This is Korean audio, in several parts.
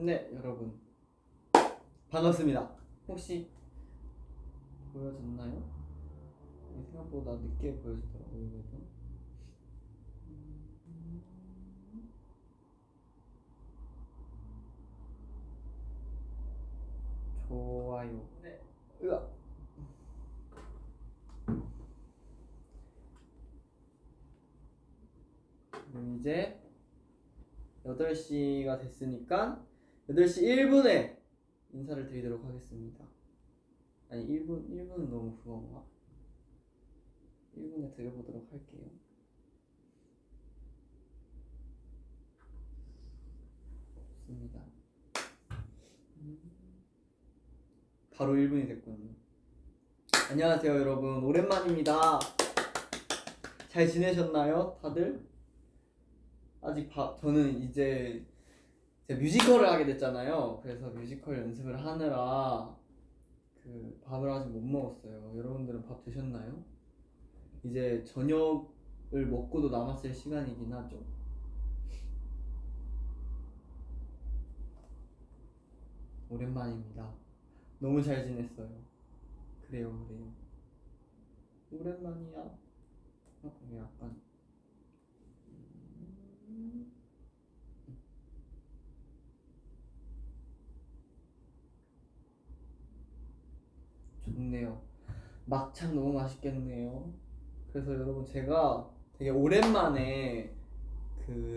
네, 여러분 반갑습니다. 혹시 보여졌나요? 생각보다 늦게 보여지더라고요. 그래서 좋아요. 네. 으아. 그럼 이제 8시가 됐으니까 8시 1분에 인사를 드리도록 하겠습니다. 아니 1분은 너무 그건가? 1분에 드려보도록 할게요. 좋습니다. 바로 1분이 됐군요. 안녕하세요 여러분, 오랜만입니다. 잘 지내셨나요 다들? 아직 저는 이제 뮤지컬을 하게 됐잖아요. 그래서 뮤지컬 연습을 하느라 밥을 아직 못 먹었어요. 여러분들은 밥 드셨나요? 이제 저녁을 먹고도 남았을 시간이긴 하죠. 오랜만입니다. 너무 잘 지냈어요. 그래요. 오랜만이야. 약간 좋네요. 막창 너무 맛있겠네요. 그래서 여러분, 제가 되게 오랜만에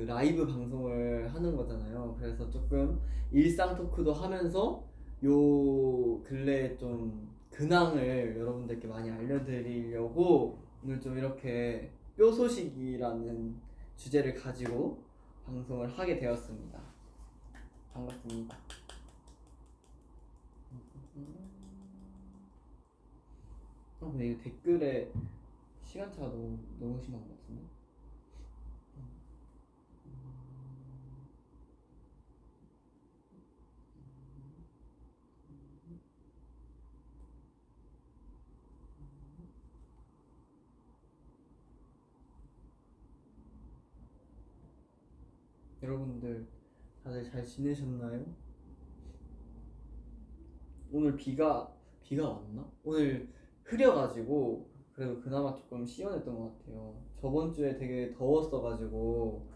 라이브 방송을 하는 거잖아요. 그래서 조금 일상 토크도 하면서 요 근래에 좀 근황을 여러분들께 많이 알려드리려고 오늘 좀 이렇게 뼈소식이라는 주제를 가지고 방송을 하게 되었습니다. 반갑습니다. 근데 이거 댓글에 시간차가 너무 심한 것 같은데? 여러분들 다들 잘 지내셨나요? 오늘 비가 왔나? 오늘 흐려가지고 그래도 그나마 조금 시원했던 것 같아요. 저번 주에 되게 더웠어가지고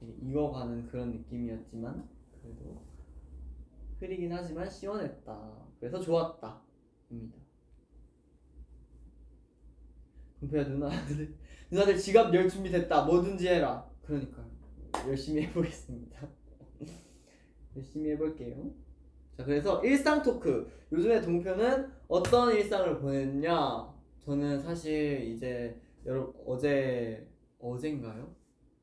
되게 익어가는 그런 느낌이었지만 그래도 흐리긴 하지만 시원했다. 그래서 좋았다. 입니다. 동표야, 누나들 지갑 열 준비 됐다. 뭐든지 해라. 그러니까요. 열심히 해보겠습니다. 열심히 해볼게요. 자, 그래서 일상 토크. 요즘에 동표는 어떤 일상을 보냈냐? 저는 사실 이제 어젠가요?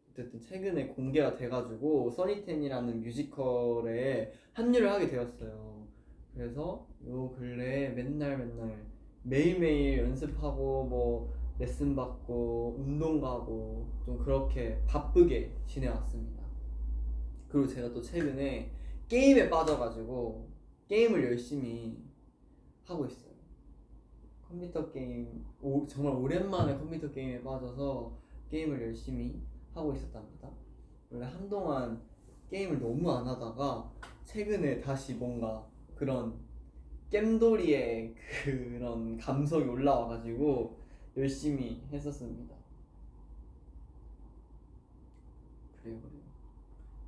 어쨌든 최근에 공개가 돼가지고 써니텐이라는 뮤지컬에 합류를 하게 되었어요. 그래서 요 근래에 맨날 매일매일 연습하고 뭐 레슨 받고 운동 가고 좀 그렇게 바쁘게 지내왔습니다. 그리고 제가 또 최근에 게임에 빠져가지고 게임을 열심히 하고 있어요. 컴퓨터 게임, 정말 오랜만에 컴퓨터 게임에 빠져서 게임을 열심히 하고 있었답니다. 원래 한동안 게임을 너무 안 하다가 최근에 다시 뭔가 그런 겜돌이의 그런 감성이 올라와가지고 열심히 했었습니다. 그래요.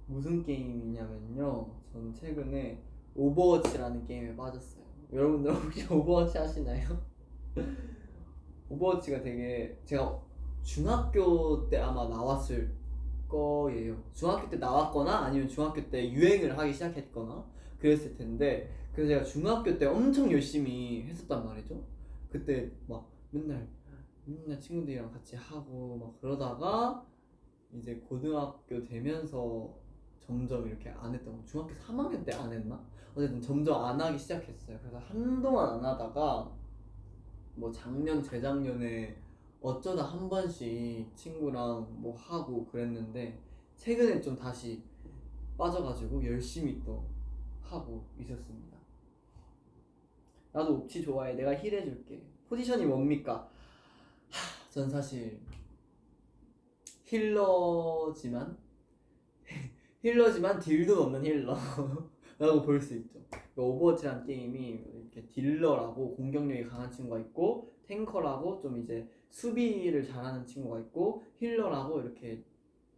무슨 게임이냐면요, 저는 최근에 오버워치라는 게임에 빠졌어요. 여러분들 혹시 오버워치 하시나요? 오버워치가 되게, 제가 중학교 때 아마 나왔을 거예요. 중학교 때 나왔거나 아니면 중학교 때 유행을 하기 시작했거나 그랬을 텐데, 그래서 제가 중학교 때 엄청 열심히 했었단 말이죠. 그때 막 맨날 친구들이랑 같이 하고 막 그러다가 이제 고등학교 되면서 점점 이렇게 안 했던 거, 중학교 3학년 때 안 했나? 어쨌든 점점 안 하기 시작했어요. 그래서 한동안 안 하다가 뭐 작년 재작년에 어쩌다 한 번씩 친구랑 뭐 하고 그랬는데 최근에 좀 다시 빠져가지고 열심히 또 하고 있었습니다. 나도 옵치 좋아해. 내가 힐 해줄게. 포지션이 뭡니까? 전 사실 힐러지만 힐러지만 딜도 없는 힐러라고 볼 수 있죠. 그러니까 오버워치라는 게임이 이렇게 딜러라고 공격력이 강한 친구가 있고, 탱커라고 좀 이제 수비를 잘하는 친구가 있고, 힐러라고 이렇게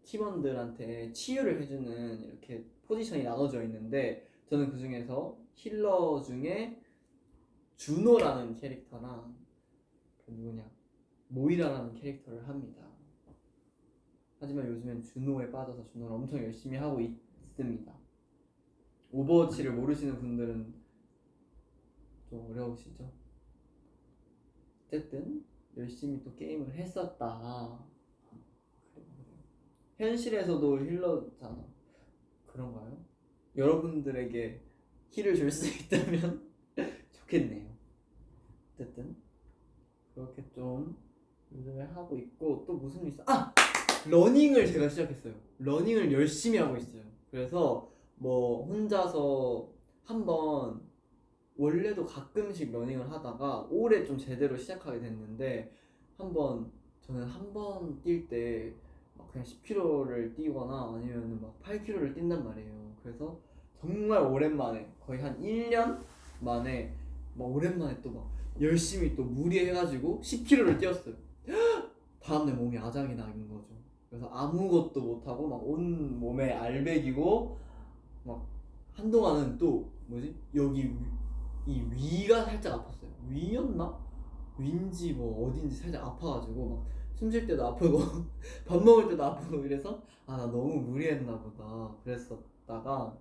팀원들한테 치유를 해주는 이렇게 포지션이 나눠져 있는데, 저는 그 중에서 힐러 중에 준호라는 캐릭터랑 그 누구냐 모이라라는 캐릭터를 합니다. 하지만 요즘엔 준호에 빠져서 준호를 엄청 열심히 하고 있습니다. 오버워치를 모르시는 분들은 좀 어려우시죠? 어쨌든 열심히 또 게임을 했었다. 현실에서도 힐러잖아. 그런가요? 여러분들에게 힐을 줄 수 있다면 좋겠네요. 어쨌든 그렇게 좀 요즘에 하고 있고, 또 무슨 일 있어? 러닝을 제가 시작했어요. 러닝을 열심히 하고 있어요. 그래서 뭐 혼자서 한번, 원래도 가끔씩 러닝을 하다가 올해 좀 제대로 시작하게 됐는데, 저는 한 번 뛸 때 그냥 10km를 뛰거나 아니면 막 8km를 뛴단 말이에요. 그래서 정말 오랜만에, 거의 한 1년 만에 막 오랜만에 또 막 열심히 또 무리해가지고 10km를 뛰었어요. 다음날 몸이 아작이 나는 거죠. 그래서 아무것도 못하고 막 온 몸에 알배기고, 막 한동안은 또 여기 이 위가 살짝 아팠어요. 위였나? 위인지 뭐 어딘지 살짝 아파가지고 막 숨 쉴 때도 아프고 밥 먹을 때도 아프고, 이래서 나 너무 무리했나 보다 그랬었다가,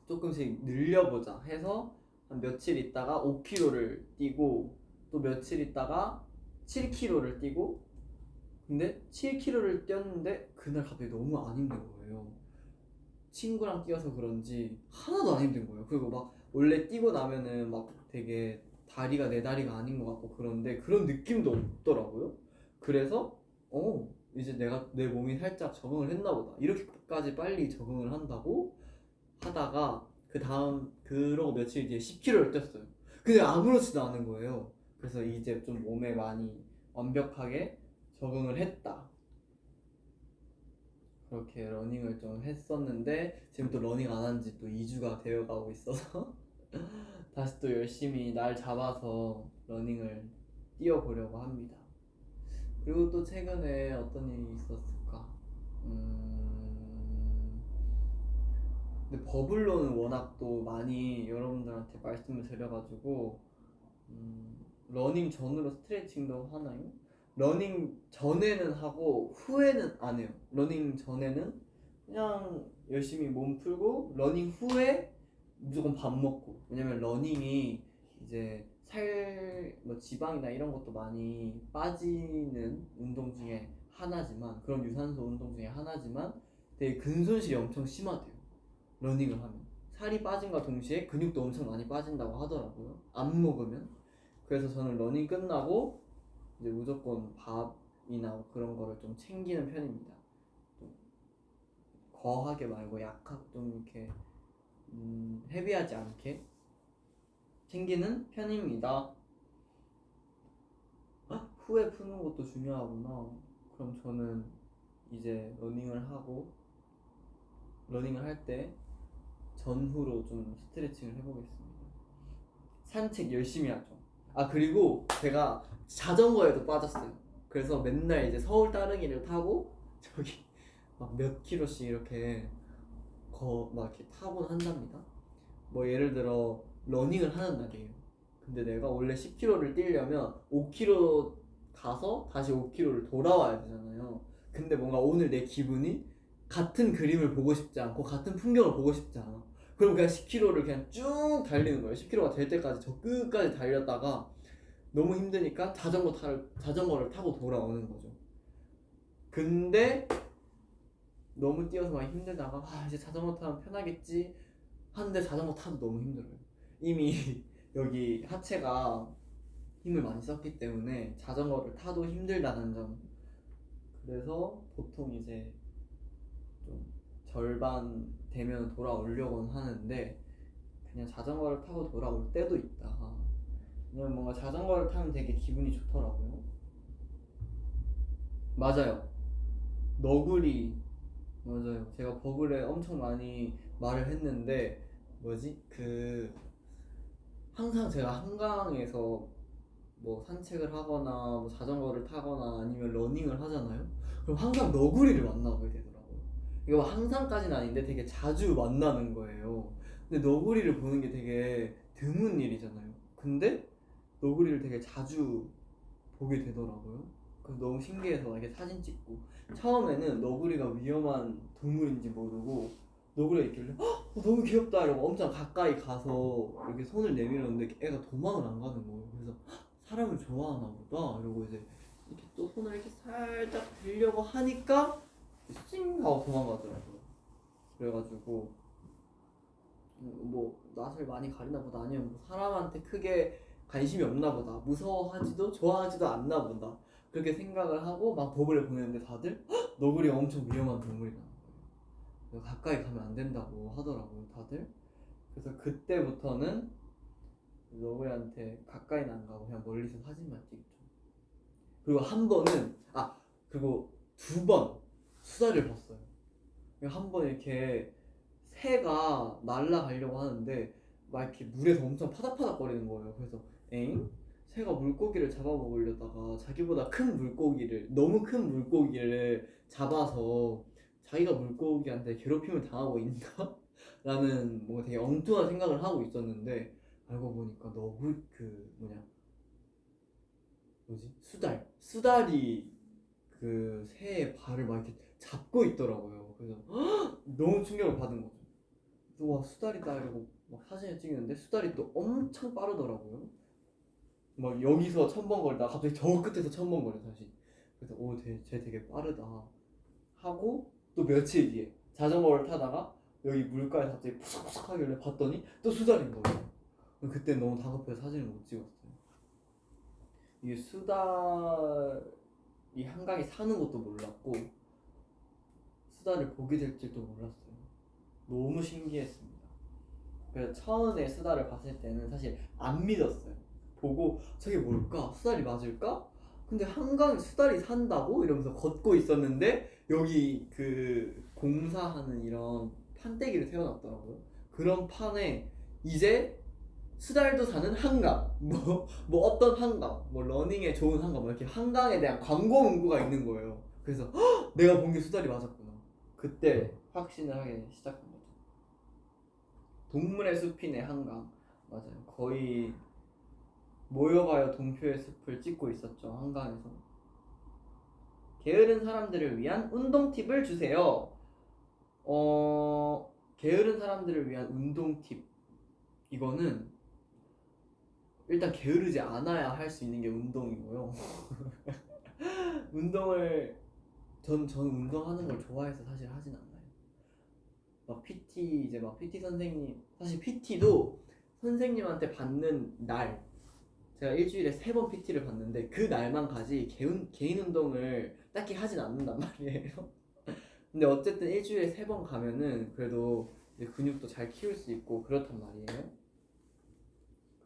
조금씩 늘려보자 해서 한 며칠 있다가 5km를 뛰고, 또 며칠 있다가 7km를 뛰고, 근데 7km를 뛰었는데 그날 갑자기 너무 안 힘든 거예요. 친구랑 뛰어서 그런지 하나도 안 힘든 거예요. 그리고 막 원래 뛰고 나면은 막 되게 다리가 내 다리가 아닌 것 같고 그런데, 그런 느낌도 없더라고요. 그래서 이제 내 몸이 살짝 적응을 했나 보다, 이렇게까지 빨리 적응을 한다고 하다가, 그 다음 그러고 며칠 뒤에 10km를 뛰었어요. 근데 아무렇지도 않은 거예요. 그래서 이제 좀 몸에 많이 완벽하게 적응을 했다. 그렇게 러닝을 좀 했었는데, 지금 또 러닝 안 한 지 또 2주가 되어 가고 있어서 다시 또 열심히 날 잡아서 러닝을 뛰어보려고 합니다. 그리고 또 최근에 어떤 일이 있었을까? 근데 버블로는 워낙 또 많이 여러분들한테 말씀을 드려가지고, 러닝 전으로 스트레칭도 하나요? 러닝 전에는 하고 후에는 안 해요. 러닝 전에는 그냥 열심히 몸 풀고, 러닝 후에 무조건 밥 먹고. 왜냐면 러닝이 이제 뭐 지방이나 이런 것도 많이 빠지는 운동 중에 하나지만, 그런 유산소 운동 중에 하나지만 되게 근손실이 엄청 심하대요. 러닝을 하면 살이 빠짐과 동시에 근육도 엄청 많이 빠진다고 하더라고요, 안 먹으면. 그래서 저는 러닝 끝나고 이제 무조건 밥이나 그런 거를 좀 챙기는 편입니다. 좀 거하게 말고 약하고 좀 이렇게 헤비하지 않게 챙기는 편입니다. 후에 푸는 것도 중요하구나. 그럼 저는 이제 러닝을 할 때 전후로 좀 스트레칭을 해보겠습니다. 산책 열심히 하죠. 그리고 제가 자전거에도 빠졌어요. 그래서 맨날 이제 서울 따릉이를 타고 저기 막 몇 킬로씩 이렇게 막 이렇게 타곤 한답니다. 뭐 예를 들어 러닝을 하는 날이에요. 근데 내가 원래 10km를 뛰려면 5km 가서 다시 5km를 돌아와야 되잖아요. 근데 뭔가 오늘 내 기분이 같은 그림을 보고 싶지 않고 같은 풍경을 보고 싶지 않아. 그럼 그냥 10km를 그냥 쭉 달리는 거예요. 10km가 될 때까지 저 끝까지 달렸다가 너무 힘드니까 자전거를 타고 돌아오는 거죠. 근데 너무 뛰어서 많이 힘들다가 이제 자전거 타면 편하겠지 하는데, 자전거 타도 너무 힘들어요. 이미 여기 하체가 힘을 많이 썼기 때문에 자전거를 타도 힘들다는 점. 그래서 보통 이제 좀 절반 되면 돌아오려고는 하는데, 그냥 자전거를 타고 돌아올 때도 있다. 왜냐면 뭔가 자전거를 타면 되게 기분이 좋더라고요. 맞아요. 너구리 맞아요. 제가 버블에 엄청 많이 말을 했는데 뭐지? 항상 제가 한강에서 뭐 산책을 하거나 뭐 자전거를 타거나 아니면 러닝을 하잖아요. 그럼 항상 너구리를 만나게 되더라고요. 이거 항상까지는 아닌데 되게 자주 만나는 거예요. 근데 너구리를 보는 게 되게 드문 일이잖아요. 근데 너구리를 되게 자주 보게 되더라고요. 그래서 너무 신기해서 이렇게 사진 찍고 처음에는 너구리가 위험한 동물인지 모르고 너구리가 있길래 너무 귀엽다 이러고 엄청 가까이 가서 이렇게 손을 내밀었는데 애가 도망을 안 가는 거예요. 그래서 사람을 좋아하나 보다 이러고 이제 이렇게 또 손을 이렇게 살짝 들려고 하니까 찡 하고 도망가더라고요. 그래가지고 뭐 낯을 많이 가리나 보다 아니면 뭐 사람한테 크게 관심이 없나 보다 무서워하지도 좋아하지도 않나 보다 그렇게 생각을 하고 막 버블을 보내는데 다들 너구리가 엄청 위험한 동물이라는 거예요. 가까이 가면 안 된다고 하더라고요 다들. 그래서 그때부터는 너구리한테 가까이는 안 가고 그냥 멀리서 사진만 찍죠. 그리고 한 번은 그리고 두 번 수다를 봤어요. 한 번 이렇게 새가 날아가려고 하는데 막 이렇게 물에서 엄청 파닥파닥거리는 거예요. 그래서 엥? 새가 물고기를 잡아먹으려다가 자기보다 큰 물고기를 너무 큰 물고기를 잡아서 자기가 물고기한테 괴롭힘을 당하고 있나? 라는 뭐 되게 엉뚱한 생각을 하고 있었는데 알고 보니까 너무 수달이 그 새의 발을 막 이렇게 잡고 있더라고요. 그래서 너무 충격을 받은 거죠. 와 수달이다 이러고 막 사진을 찍는데 수달이 또 엄청 빠르더라고요. 막 여기서 첨벙거리다 갑자기 저 끝에서 첨벙거려 다시. 그래서 쟤 되게 빠르다 하고 또 며칠 뒤에 자전거를 타다가 여기 물가에 갑자기 푸석푸석 하길래 봤더니 또 수달인 거예요. 그때 너무 다급해서 사진을 못 찍었어요. 이게 수달이 한강에 사는 것도 몰랐고 수달을 보게 될 줄도 몰랐어요. 너무 신기했습니다. 그래서 처음에 수달을 봤을 때는 사실 안 믿었어요. 보고 저게 뭘까? 수달이 맞을까? 근데 한강에 수달이 산다고? 이러면서 걷고 있었는데 여기 공사하는 이런 판때기를 세워놨더라고요. 그런 판에 이제 수달도 사는 한강 뭐 어떤 한강 뭐 러닝에 좋은 한강 뭐 이렇게 한강에 대한 광고 문구가 있는 거예요. 그래서 내가 본 게 수달이 맞았구나. 그때 확신을 하게 시작한 거죠. 동물의 숲이네 한강. 맞아요. 거의 모여봐요 동표의 숲을 찍고 있었죠 한강에서. 게으른 사람들을 위한 운동 팁을 주세요. 게으른 사람들을 위한 운동 팁. 이거는 일단 게으르지 않아야 할 수 있는 게 운동이고요. 저는 운동하는 걸 좋아해서 사실 하진 않아요. 막 PT 선생님 사실 PT도 선생님한테 받는 날 제가 일주일에 3번 PT를 받는데 그 날만 가지 개인 운동을 딱히 하진 않는단 말이에요. 근데 어쨌든 일주일에 3번 가면은 그래도 이제 근육도 잘 키울 수 있고 그렇단 말이에요.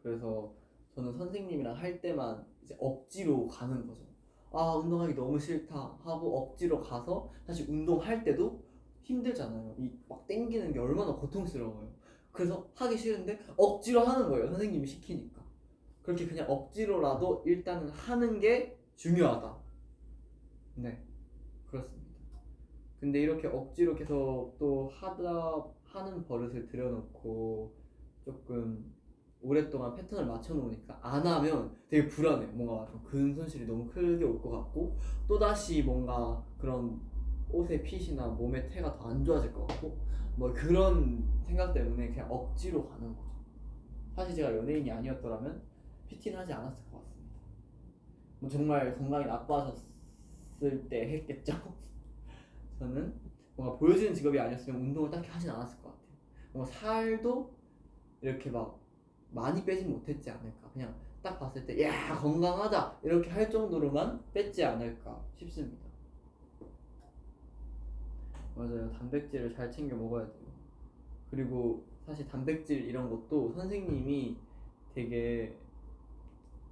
그래서 저는 선생님이랑 할 때만 이제 억지로 가는 거죠. 운동하기 너무 싫다 하고 억지로 가서 사실 운동할 때도 힘들잖아요. 이 막 땡기는 게 얼마나 고통스러워요. 그래서 하기 싫은데 억지로 하는 거예요. 선생님이 시키니까. 그렇게 그냥 억지로라도 일단은 하는 게 중요하다. 네, 그렇습니다. 근데 이렇게 억지로 계속 또 하는 버릇을 들여놓고 조금 오랫동안 패턴을 맞춰놓으니까 안 하면 되게 불안해요. 뭔가 좀 근 손실이 너무 크게 올 것 같고 또다시 뭔가 그런 옷의 핏이나 몸의 태가 더 안 좋아질 것 같고 뭐 그런 생각 때문에 그냥 억지로 가는 거죠. 사실 제가 연예인이 아니었더라면 PT는 하지 않았을 것 같습니다. 뭐 정말 건강이 나빠졌을 때 했겠죠. 저는 뭔가 보여지는 직업이 아니었으면 운동을 딱히 하진 않았을 것 같아요. 뭔가 살도 이렇게 막 많이 빼진 못했지 않을까. 그냥 딱 봤을 때 야 건강하다 이렇게 할 정도로만 뺐지 않을까 싶습니다. 맞아요. 단백질을 잘 챙겨 먹어야 돼요. 그리고 사실 단백질 이런 것도 선생님이 되게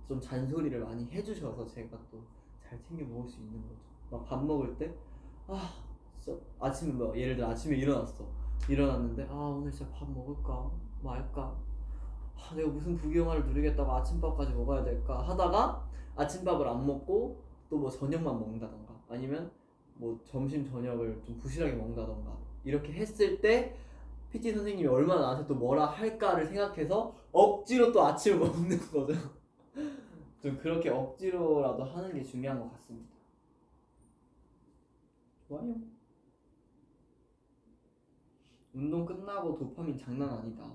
좀 잔소리를 많이 해주셔서 제가 또 잘 챙겨 먹을 수 있는 거죠. 막 밥 먹을 때 아침에 뭐 예를 들어 아침에 일어났는데 아 오늘 진짜 밥 먹을까 말까, 아, 내가 무슨 부귀영화를 누리겠다고 아침밥까지 먹어야 될까 하다가 아침밥을 안 먹고 또 뭐 저녁만 먹는다던가 아니면 뭐 점심 저녁을 좀 부실하게 먹는다던가 이렇게 했을 때 PT 선생님이 얼마나 나한테 또 뭐라 할까를 생각해서 억지로 또 아침을 먹는 거죠. 좀 그렇게 억지로라도 하는 게 중요한 것 같습니다. 좋아요. 운동 끝나고 도파민 장난 아니다.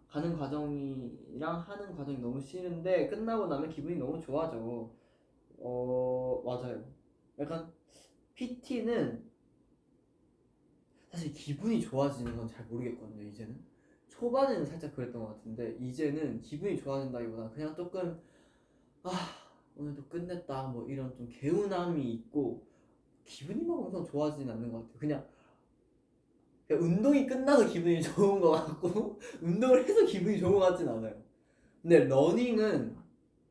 가는 과정이랑 하는 과정이 너무 싫은데 끝나고 나면 기분이 너무 좋아져. 맞아요. 약간 PT는 사실 기분이 좋아지는 건 잘 모르겠거든요. 이제는 초반에는 살짝 그랬던 것 같은데 이제는 기분이 좋아진다기보다 그냥 조금 아 오늘도 끝냈다 뭐 이런 좀 개운함이 있고 기분이 막 엄청 좋아지진 않는 것 같아요. 그냥 운동이 끝나서 기분이 좋은 것 같고 운동을 해서 기분이 좋은 것 같진 않아요. 근데 러닝은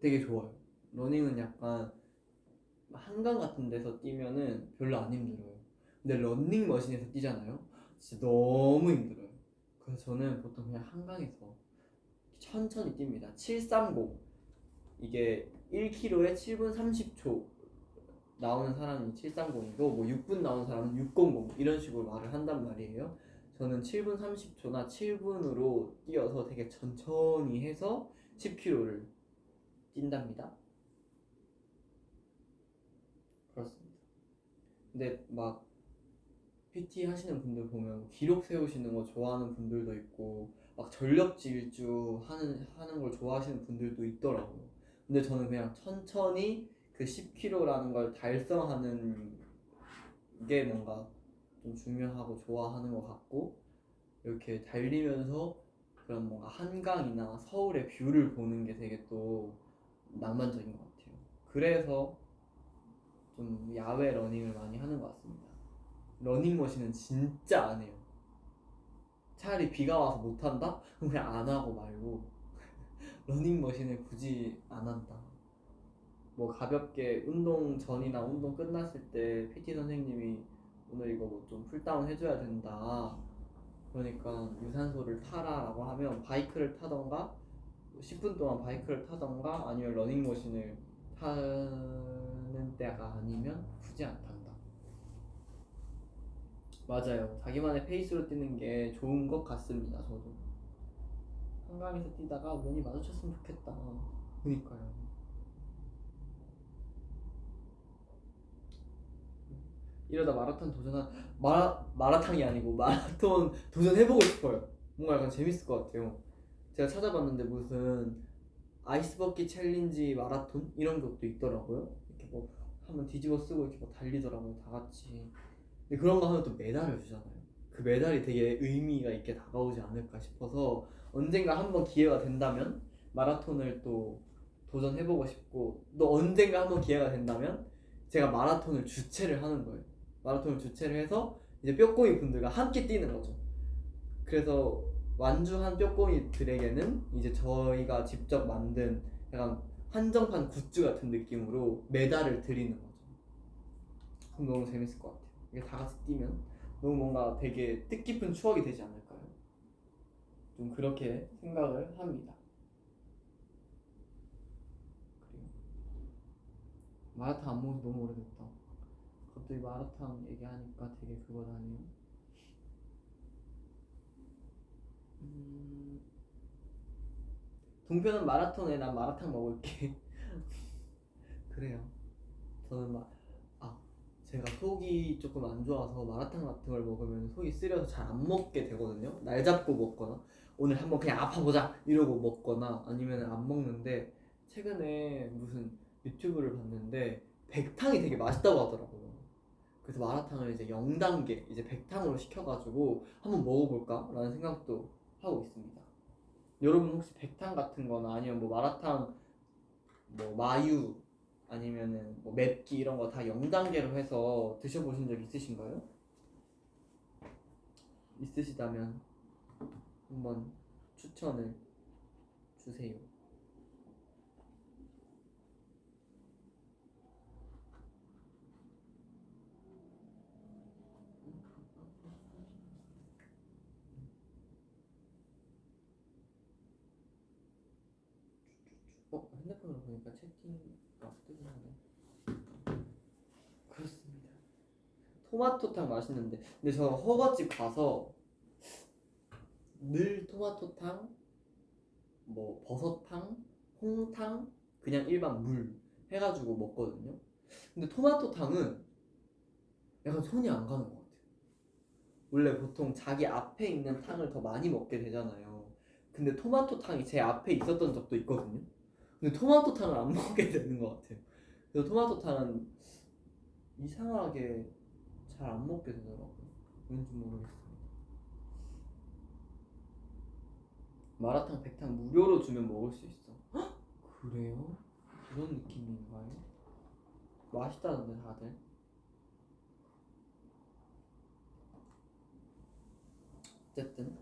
되게 좋아요. 러닝은 약간 한강 같은 데서 뛰면은 별로 안 힘들어요. 근데 러닝머신에서 뛰잖아요. 진짜 너무 힘들어요. 그래서 저는 보통 그냥 한강에서 천천히 뜁니다. 730 이게 1km에 7분 30초 나오는 사람이 730이고 뭐 6분 나오는 사람은 600 이런 식으로 말을 한단 말이에요. 저는 7분 30초나 7분으로 뛰어서 되게 천천히 해서 10km를 뛴답니다. 그렇습니다. 근데 막 PT 하시는 분들 보면 기록 세우시는 거 좋아하는 분들도 있고 막 전력 질주 하는 걸 좋아하시는 분들도 있더라고요. 근데 저는 그냥 천천히 그 10km라는 걸 달성하는 게 뭔가 좀 중요하고 좋아하는 것 같고 이렇게 달리면서 그런 뭔가 한강이나 서울의 뷰를 보는 게 되게 또 낭만적인 것 같아요. 그래서 좀 야외 러닝을 많이 하는 것 같습니다. 러닝머신은 진짜 안 해요. 차라리 비가 와서 못 한다? 그럼 그냥 안 하고 말고 러닝머신을 굳이 안 한다. 뭐 가볍게 운동 전이나 운동 끝났을 때 PT 선생님이 오늘 이거 뭐 좀 풀다운 해줘야 된다. 그러니까 유산소를 타라라고 하면 바이크를 타던가 10분 동안 바이크를 타던가 아니면 러닝머신을 타는 때가 아니면 굳이 안 탄다. 맞아요. 자기만의 페이스로 뛰는 게 좋은 것 같습니다. 저도 한강에서 뛰다가 우연히 마주쳤으면 좋겠다. 그니까요. 이러다 마라톤 도전한 마라탕이 아니고 마라톤 도전해보고 싶어요. 뭔가 약간 재밌을 것 같아요. 제가 찾아봤는데 무슨 아이스버킷 챌린지 마라톤 이런 것도 있더라고요. 이렇게 뭐 한번 뒤집어 쓰고 이렇게 뭐 달리더라고요. 다 같이. 근데 그런 거 하면 또 메달을 주잖아요. 그 메달이 되게 의미가 있게 다가오지 않을까 싶어서 언젠가 한번 기회가 된다면 마라톤을 또 도전해보고 싶고 또 언젠가 한번 기회가 된다면 제가 마라톤을 주최를 하는 거예요. 마라톤을 주최를 해서 이제 뼈꼬이 분들과 함께 뛰는 거죠. 그래서 완주한 뼈꼬이들에게는 이제 저희가 직접 만든 약간 한정판 굿즈 같은 느낌으로 메달을 드리는 거죠. 그럼 너무 재밌을 것 같아요. 이게 다 같이 뛰면 너무 뭔가 되게 뜻깊은 추억이 되지 않을까요? 좀 그렇게 생각을 합니다. 그리고 마라탕 안 먹은 지 너무 오래됐다. 갑자기 마라탕 얘기하니까 되게 그거 나네요. 동표는 마라톤에 난 마라탕 먹을게. 그래요. 저는 제가 속이 조금 안 좋아서 마라탕 같은 걸 먹으면 속이 쓰려서 잘 안 먹게 되거든요. 날 잡고 먹거나 오늘 한번 그냥 아파보자 이러고 먹거나 아니면 안 먹는데 최근에 무슨 유튜브를 봤는데 백탕이 되게 맛있다고 하더라고요. 그래서 마라탕을 이제 0단계 이제 백탕으로 시켜가지고 한번 먹어볼까 라는 생각도 하고 있습니다. 여러분 혹시 백탕 같은 거나 아니면 뭐 마라탕 뭐 마유 아니면은 뭐 맵기 이런 거 다 0단계로 해서 드셔보신 적 있으신가요? 있으시다면 한번 추천을 주세요. 보니까 채팅가 뜨긴 하네. 그렇습니다. 토마토탕 맛있는데, 근데 저 허거집 가서 늘 토마토탕, 뭐 버섯탕, 홍탕, 그냥 일반 물 해가지고 먹거든요. 근데 토마토탕은 약간 손이 안 가는 것 같아요. 원래 보통 자기 앞에 있는 탕을 더 많이 먹게 되잖아요. 근데 토마토탕이 제 앞에 있었던 적도 있거든요. 근데 토마토탕을 안 먹게 되는 것 같아요. 그래서 토마토탕은 이상하게 잘 안 먹게 되더라고요. 왠지 모르겠습니다. 마라탕, 백탕 무료로 주면 먹을 수 있어. 헉? 그래요? 그런 느낌인가요? 맛있다던데 다들. 어쨌든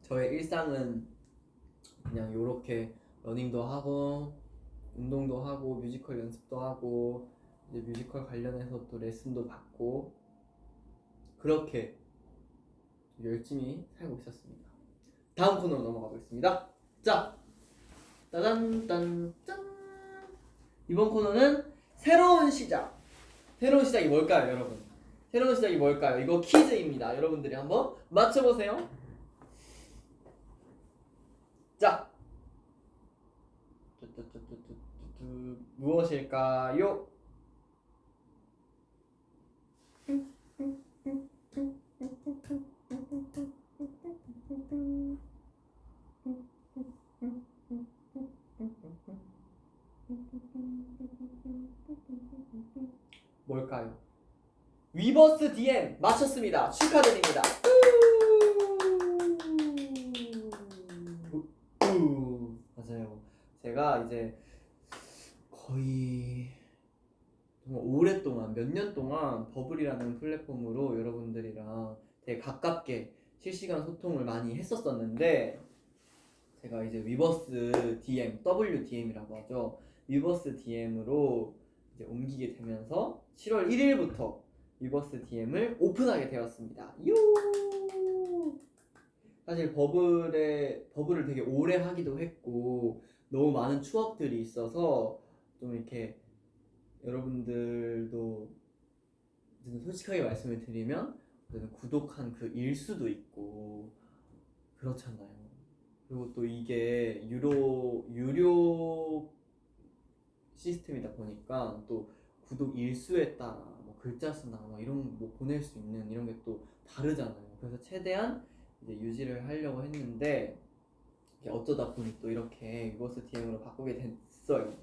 저의 일상은 그냥 요렇게 러닝도 하고 운동도 하고 뮤지컬 연습도 하고 이제 뮤지컬 관련해서 또 레슨도 받고 그렇게 열심히 살고 있었습니다. 다음 코너로 넘어가 보겠습니다. 자, 따단딴 짠. 이번 코너는 새로운 시작. 새로운 시작이 뭘까요, 여러분? 새로운 시작이 뭘까요? 이거 퀴즈입니다. 여러분들이 한번 맞춰보세요. 자, 무엇일까요? 뭘까요? 위버스 DM 맞췄습니다. 축하드립니다. 맞아요. 제가 이제 거의 정말 오랫동안 몇 년 동안 버블이라는 플랫폼으로 여러분들이랑 되게 가깝게 실시간 소통을 많이 했었었는데 제가 이제 위버스 DM, WDM이라고 하죠. 위버스 DM으로 이제 옮기게 되면서 7월 1일부터 위버스 DM을 오픈하게 되었습니다. 요! 사실 버블을 되게 오래 하기도 했고 너무 많은 추억들이 있어서 좀 이렇게 여러분들도 솔직하게 말씀을 드리면 구독한 그 일수도 있고 그렇잖아요. 그리고 또 이게 유료 시스템이다 보니까 또 구독 일수에 따라 뭐 글자 수나 뭐 이런 뭐 보낼 수 있는 이런 게 또 다르잖아요. 그래서 최대한 이제 유지를 하려고 했는데 어쩌다 보니 또 이렇게 위버스 DM으로 바꾸게 됐어요.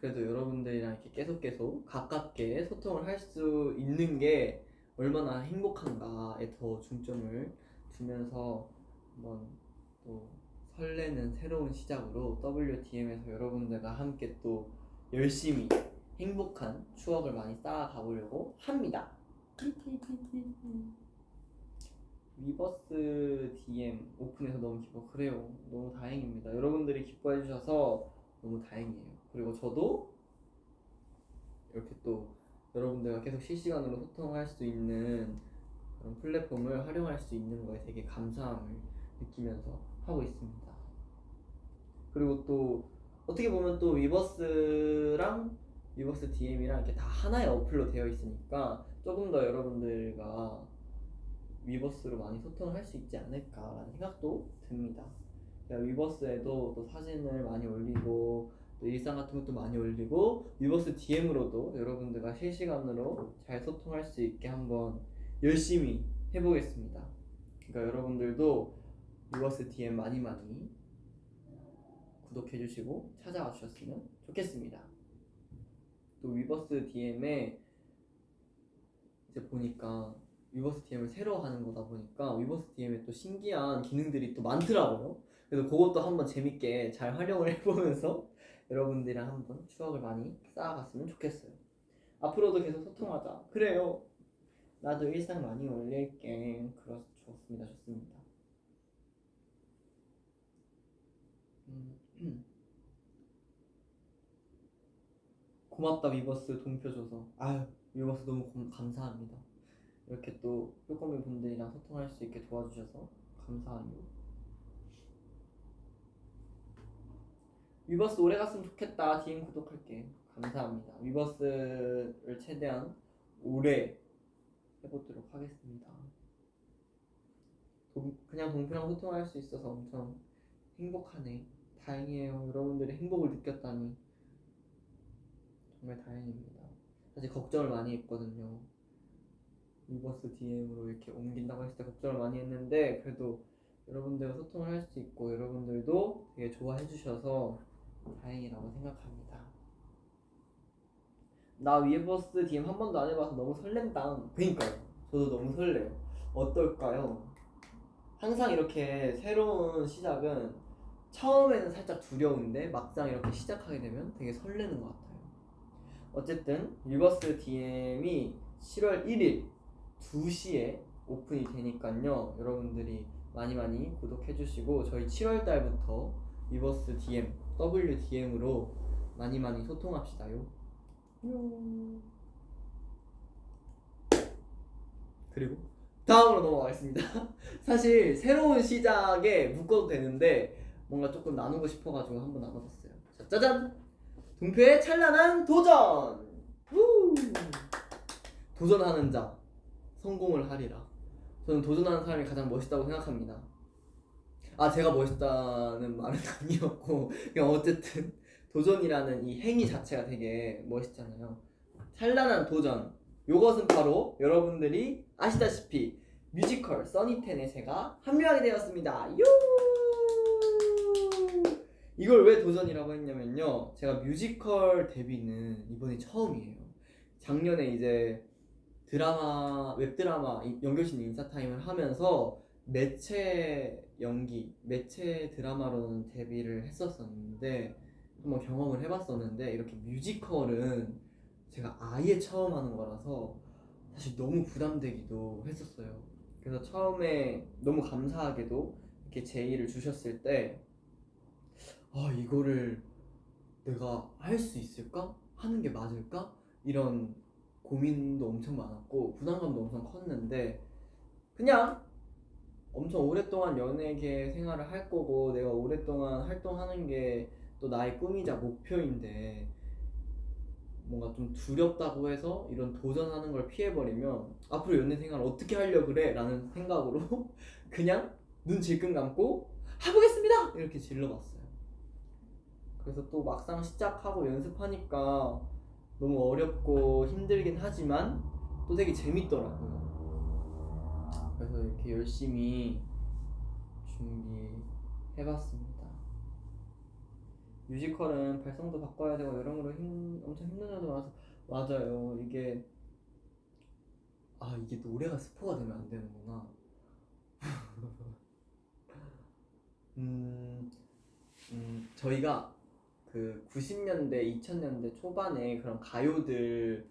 그래도 여러분들이랑 이렇게 계속 가깝게 소통을 할 수 있는 게 얼마나 행복한가에 더 중점을 두면서 한번 또 설레는 새로운 시작으로 WDM에서 여러분들과 함께 또 열심히 행복한 추억을 많이 쌓아가 보려고 합니다. 위버스 DM 오픈해서 너무 기뻐. 그래요. 너무 다행입니다. 여러분들이 기뻐해 주셔서 너무 다행이에요. 그리고 저도 이렇게 또 여러분들과 계속 실시간으로 소통할 수 있는 그런 플랫폼을 활용할 수 있는 거에 되게 감사함을 느끼면서 하고 있습니다. 그리고 또 어떻게 보면 또 위버스랑 위버스 DM이랑 이렇게 다 하나의 어플로 되어 있으니까 조금 더 여러분들과 위버스로 많이 소통을 할 수 있지 않을까라는 생각도 듭니다. 제가 위버스에도 또 사진을 많이 올리고 또 일상 같은 것도 많이 올리고 위버스 DM으로도 여러분들과 실시간으로 잘 소통할 수 있게 한번 열심히 해보겠습니다. 그러니까 여러분들도 위버스 DM 많이 구독해주시고 찾아와 주셨으면 좋겠습니다. 또 위버스 DM에 이제 보니까 위버스 DM을 새로 하는 거다 보니까 위버스 DM에 또 신기한 기능들이 또 많더라고요. 그래서 그것도 한번 재밌게 잘 활용을 해보면서 여러분들이랑 한번 추억을 많이 쌓아갔으면 좋겠어요. 앞으로도 계속 소통하자. 그래요. 나도 일상 많이 올릴게. 좋습니다. 좋습니다. 고맙다 위버스 동표 줘서. 아유 위버스 너무 감사합니다. 이렇게 또 쪼꼬미 분들이랑 소통할 수 있게 도와주셔서 감사해요. 위버스 오래 갔으면 좋겠다. DM 구독할게. 감사합니다. 위버스를 최대한 오래 해보도록 하겠습니다. 그냥 동표랑 소통할 수 있어서 엄청 행복하네. 다행이에요. 여러분들이 행복을 느꼈다니 정말 다행입니다. 사실 걱정을 많이 했거든요. 위버스 DM으로 이렇게 옮긴다고 했을 때 걱정을 많이 했는데 그래도 여러분들과 소통을 할 수 있고 여러분들도 되게 좋아해 주셔서 다행이라고 생각합니다. 나 위버스 DM 한 번도 안 해봐서 너무 설렌다. 그니까요. 저도 너무 설레요. 어떨까요? 항상 이렇게 새로운 시작은 처음에는 살짝 두려운데 막상 이렇게 시작하게 되면 되게 설레는 것 같아요. 어쨌든 위버스 DM이 7월 1일 2시에 오픈이 되니까요. 여러분들이 많이 구독해주시고 저희 7월 달부터 위버스 DM, WDM으로 많이 소통합시다요. 그리고 다음으로 넘어가겠습니다. 사실 새로운 시작에 묶어도 되는데 뭔가 조금 나누고 싶어가지고 한번 나눠봤어요. 자, 짜잔! 동표의 찬란한 도전! 후! 도전하는 자 성공을 하리라. 저는 도전하는 사람이 가장 멋있다고 생각합니다. 제가 멋있다는 말은 아니었고 그냥 어쨌든 도전이라는 이 행위 자체가 되게 멋있잖아요. 찬란한 도전, 요것은 바로 여러분들이 아시다시피 뮤지컬 써니텐에 제가 합류하게 되었습니다. 유! 이걸 왜 도전이라고 했냐면요, 제가 뮤지컬 데뷔는 이번이 처음이에요. 작년에 이제 웹드라마 연결신 인사타임을 하면서 매체 연기, 매체 드라마로는 데뷔를 했었었는데 한번 경험을 해봤었는데 이렇게 뮤지컬은 제가 아예 처음 하는 거라서 사실 너무 부담되기도 했었어요. 그래서 처음에 너무 감사하게도 이렇게 제의를 주셨을 때 이거를 내가 할 수 있을까? 하는 게 맞을까? 이런 고민도 엄청 많았고 부담감도 엄청 컸는데 그냥 엄청 오랫동안 연예계 생활을 할 거고 내가 오랫동안 활동하는 게 또 나의 꿈이자 목표인데 뭔가 좀 두렵다고 해서 이런 도전하는 걸 피해버리면 앞으로 연예 생활 어떻게 하려고 그래? 라는 생각으로 그냥 눈 질끈 감고 해보겠습니다! 이렇게 질러봤어요. 그래서 또 막상 시작하고 연습하니까 너무 어렵고 힘들긴 하지만 또 되게 재밌더라고요. 그래서 이렇게 열심히 준비해봤습니다. 뮤지컬은 발성도 바꿔야 되고 여러모로 엄청 힘든 점도 많아서 맞아요. 이게 노래가 스포가 되면 안 되는구나. 저희가 그 90년대, 2000년대 초반에 그런 가요들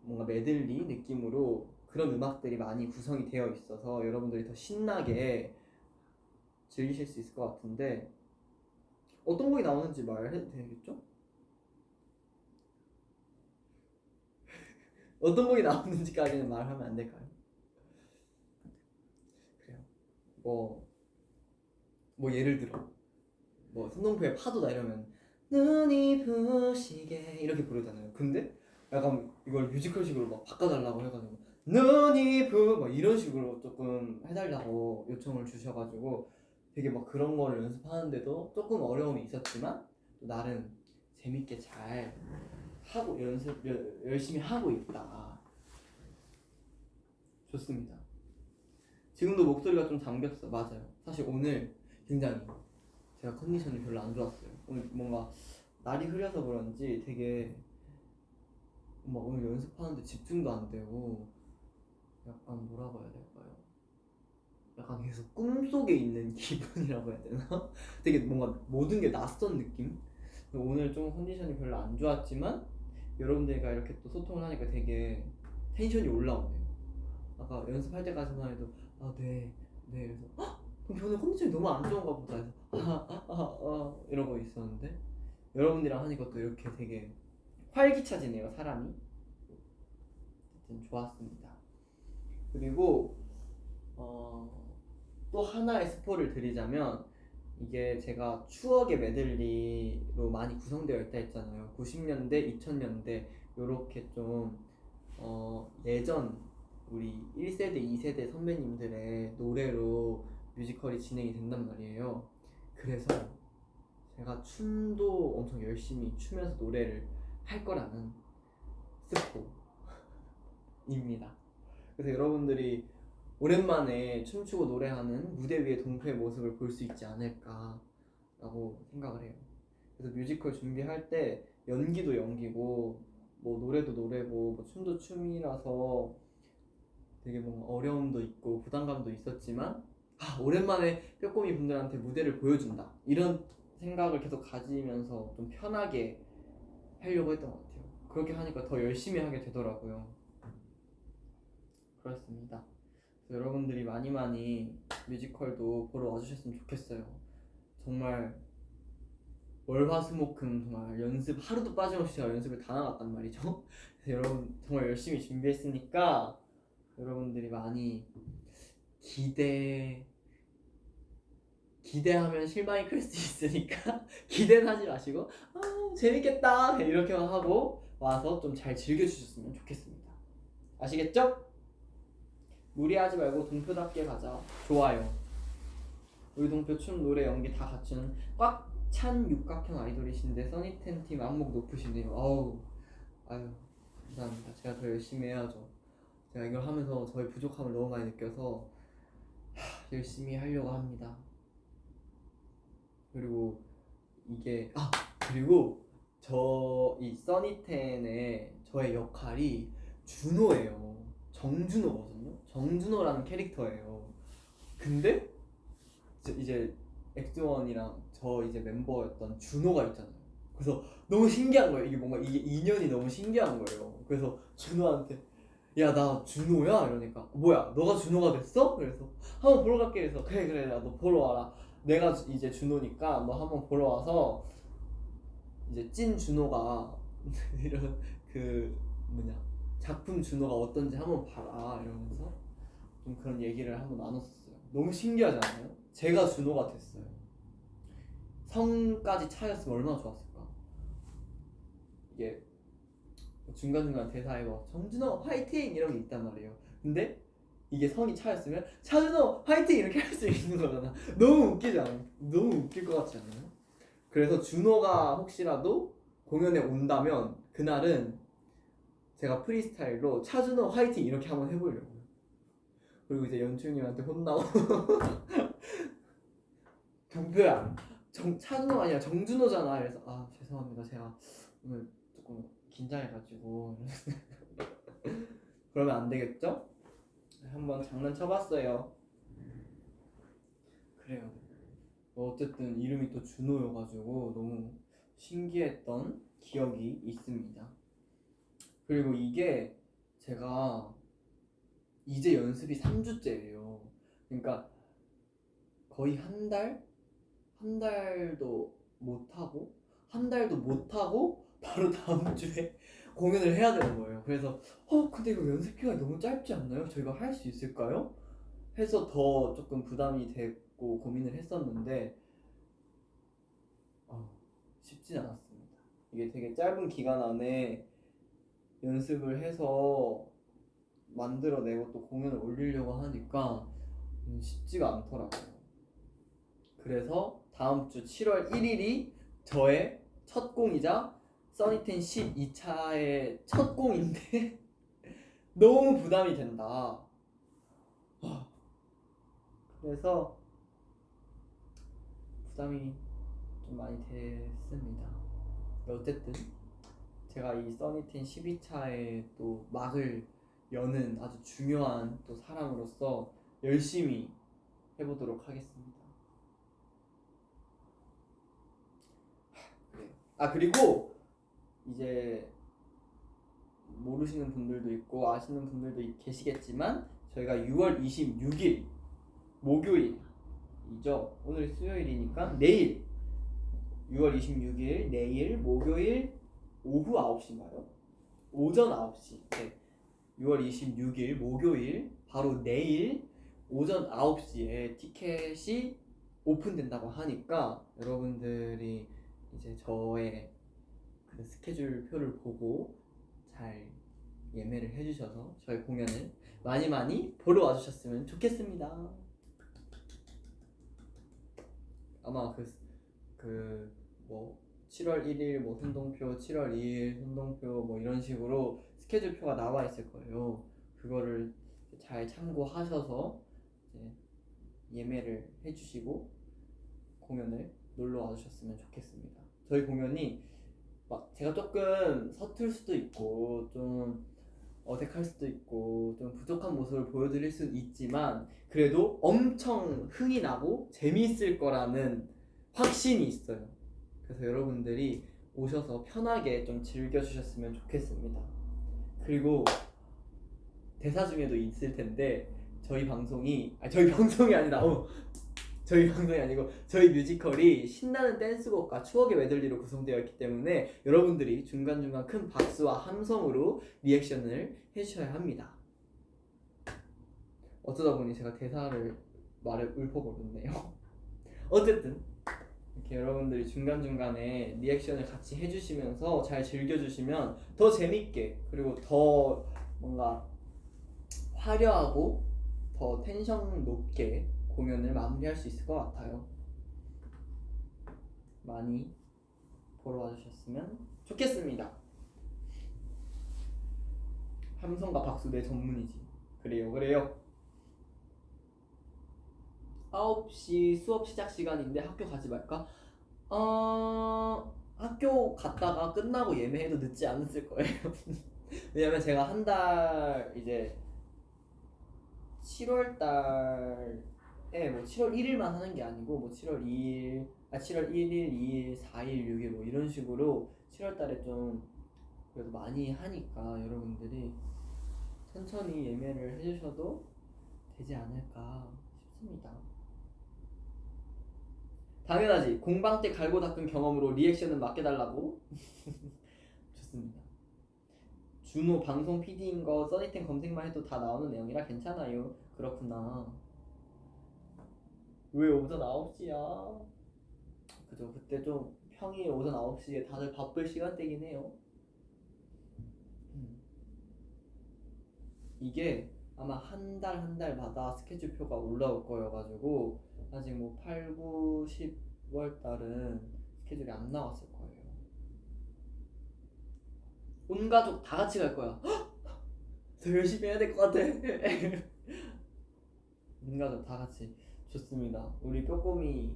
뭔가 메들리 느낌으로 그런 음악들이 많이 구성이 되어 있어서 여러분들이 더 신나게 즐기실 수 있을 것 같은데 어떤 곡이 나오는지 말해도 되겠죠? 어떤 곡이 나오는지까지는 말하면 안 될까요? 그래요. 뭐 예를 들어 손동표의 파도다 이러면 눈이 부시게 이렇게 부르잖아요. 근데 약간 이걸 뮤지컬식으로 막 바꿔달라고 해가지고 눈이 막 이런 식으로 조금 해달라고 요청을 주셔가지고 되게 막 그런 거를 연습하는데도 조금 어려움이 있었지만 또 나름 재밌게 잘 하고 열심히 하고 있다. 좋습니다. 지금도 목소리가 좀 잠겼어. 맞아요. 사실 오늘 굉장히 제가 컨디션이 별로 안 좋았어요. 오늘 뭔가 날이 흐려서 그런지 되게 오늘 연습하는데 집중도 안 되고 약간 뭐라고 해야 될까요? 약간 계속 꿈속에 있는 기분이라고 해야 되나? 되게 뭔가 모든 게 낯선 느낌? 오늘 좀 컨디션이 별로 안 좋았지만 여러분들과 이렇게 또 소통을 하니까 되게 텐션이 올라오네요. 아까 연습할 때까지만 해도 네 그래서 그럼 저는 컨디션이 너무 안 좋은가 보다 해서 이러고 있었는데 여러분들이랑 하니까 또 이렇게 되게 활기차지네요, 사람이. 하여튼 좋았습니다. 그리고 또 하나의 스포를 드리자면 이게 제가 추억의 메들리로 많이 구성되어 있다 했잖아요. 90년대, 2000년대 요렇게 좀 예전 우리 1세대, 2세대 선배님들의 노래로 뮤지컬이 진행이 된단 말이에요. 그래서 제가 춤도 엄청 열심히 추면서 노래를 할 거라는 스포입니다. 그래서 여러분들이 오랜만에 춤추고 노래하는 무대 위의 동표의 모습을 볼 수 있지 않을까라고 생각을 해요. 그래서 뮤지컬 준비할 때 연기도 연기고 뭐 노래도 노래고 뭐 춤도 춤이라서 되게 뭔가 어려움도 있고 부담감도 있었지만 오랜만에 빼꼼이 분들한테 무대를 보여준다 이런 생각을 계속 가지면서 좀 편하게 하려고 했던 것 같아요. 그렇게 하니까 더 열심히 하게 되더라고요. 그렇습니다. 그래서 여러분들이 많이 뮤지컬도 보러 와주셨으면 좋겠어요. 정말 월화수목금 정말 연습 하루도 빠짐없이 제가 연습을 다 나갔단 말이죠. 그래서 여러분 정말 열심히 준비했으니까 여러분들이 많이 기대하면 실망이 클 수 있으니까 기대는 하지 마시고 재밌겠다 이렇게만 하고 와서 좀 잘 즐겨주셨으면 좋겠습니다. 아시겠죠? 무리하지 말고 동표답게 가자. 좋아요. 우리 동표 춤, 노래, 연기 다 갖춘 꽉 찬 육각형 아이돌이신데 써니텐 팀 안목 높으시네요. 아유 감사합니다. 제가 더 열심히 해야죠. 제가 이걸 하면서 저의 부족함을 너무 많이 느껴서 열심히 하려고 합니다. 그리고 이게 그리고 저 이 써니텐의 저의 역할이 준호예요. 정준호거든요. 정준호라는 캐릭터예요. 근데 이제 엑스원이랑 저 이제 멤버였던 준호가 있잖아요. 그래서 너무 신기한 거예요. 이게 뭔가 이게 인연이 너무 신기한 거예요. 그래서 준호한테 야 나 준호야 이러니까 뭐야 너가 준호가 됐어? 그래서 한번 보러 갈게. 그래서 그래 너 보러 와라. 내가 이제 준호니까 너 한번 보러 와서 이제 찐 준호가 이런 그 작품 준호가 어떤지 한번 봐라 이러면서 좀 그런 얘기를 한번 나눴었어요. 너무 신기하지 않아요? 제가 준호가 됐어요. 성까지 차였으면 얼마나 좋았을까. 이게 중간중간 대사에 뭐 정준호 화이팅 이런 게 있단 말이에요. 근데 이게 성이 차였으면 차준호 화이팅 이렇게 할 수 있는 거잖아. 너무 웃기지 않아요? 너무 웃길 것 같지 않아요? 그래서 준호가 혹시라도 공연에 온다면 그날은 제가 프리스타일로 차준호 화이팅 이렇게 한번 해보려고요. 그리고 이제 연출님한테 혼나고 경표야 차준호가 아니라 정준호잖아. 그래서 죄송합니다. 제가 오늘 조금 긴장해가지고 그러면 안 되겠죠? 한번 장난쳐봤어요. 그래요. 어쨌든 이름이 또 준호여가지고 너무 신기했던 기억이 있습니다. 그리고 이게 제가 이제 연습이 3주째예요. 그러니까 거의 한 달도 못하고 바로 다음 주에 공연을 해야 되는 거예요. 그래서 근데 이거 연습 기간이 너무 짧지 않나요? 저희가 할 수 있을까요? 해서 더 조금 부담이 됐고 고민을 했었는데 쉽진 않았습니다. 이게 되게 짧은 기간 안에 연습을 해서 만들어내고 또 공연을 올리려고 하니까 쉽지가 않더라고요. 그래서 다음 주 7월 1일이 저의 첫 공이자 써니텐 12차의 첫 공인데 너무 부담이 된다. 그래서 부담이 좀 많이 됐습니다. 어쨌든 제가 이 써니텐 12차에 또 막을 여는 아주 중요한 또 사람으로서 열심히 해보도록 하겠습니다. 그리고 이제 모르시는 분들도 있고 아시는 분들도 계시겠지만 저희가 6월 26일 목요일이죠. 오늘 수요일이니까 내일 6월 26일 내일 목요일 오후 9시인가요? 오전 9시. 네. 6월 26일 목요일 바로 내일 오전 9시에 티켓이 오픈된다고 하니까 여러분들이 이제 저의 그 스케줄 표를 보고 잘 예매를 해주셔서 저희 공연을 많이 많이 보러 와주셨으면 좋겠습니다. 아마 뭐 7월 1일 뭐 선동표, 7월 2일 선동표 뭐 이런 식으로 스케줄표가 나와 있을 거예요. 그거를 잘 참고하셔서 이제 예매를 해주시고 공연을 놀러 와주셨으면 좋겠습니다. 저희 공연이 막 제가 조금 서툴 수도 있고 좀 어색할 수도 있고 좀 부족한 모습을 보여드릴 수는 있지만 그래도 엄청 흥이 나고 재미있을 거라는 확신이 있어요. 그래서 여러분들이 오셔서 편하게 좀 즐겨주셨으면 좋겠습니다. 그리고 대사 중에도 있을 텐데 저희 방송이 저희 방송이 아니고 저희 뮤지컬이 신나는 댄스곡과 추억의 메들리로 구성되어 있기 때문에 여러분들이 중간중간 큰 박수와 함성으로 리액션을 해주셔야 합니다. 어쩌다 보니 제가 대사를 말을 읊어버렸네요. 어쨌든 이렇게 여러분들이 중간중간에 리액션을 같이 해주시면서 잘 즐겨주시면 더 재밌게 그리고 더 뭔가 화려하고 더 텐션 높게 공연을 마무리할 수 있을 것 같아요. 많이 보러 와주셨으면 좋겠습니다. 함성과 박수 내 전문이지. 그래요. 9시 수업 시작 시간인데 학교 가지 말까? 학교 갔다가 끝나고 예매해도 늦지 않았을 거예요. 왜냐면 제가 한 달 이제 7월 달에 뭐 7월 1일만 하는 게 아니고 뭐 7월 1일, 2일, 4일, 6일 뭐 이런 식으로 7월 달에 좀 그래도 많이 하니까 여러분들이 천천히 예매를 해주셔도 되지 않을까 싶습니다. 당연하지. 공방 때 갈고 닦은 경험으로 리액션은 맡겨달라고. 좋습니다. 준호 방송 PD인 거 써니텐 검색만 해도 다 나오는 내용이라 괜찮아요. 그렇구나. 왜 오전 9시야? 그죠. 그때 좀 평일 오전 9시에 다들 바쁠 시간대긴 해요. 이게 아마 한 달마다 스케줄표가 올라올 거여가지고 아직 뭐 8, 9, 10월 달은 스케줄이 안 나왔을 거예요. 온 가족 다 같이 갈 거야. 더 열심히 해야 될 것 같아. 온 가족 다 같이. 좋습니다. 우리 뼈꼬미의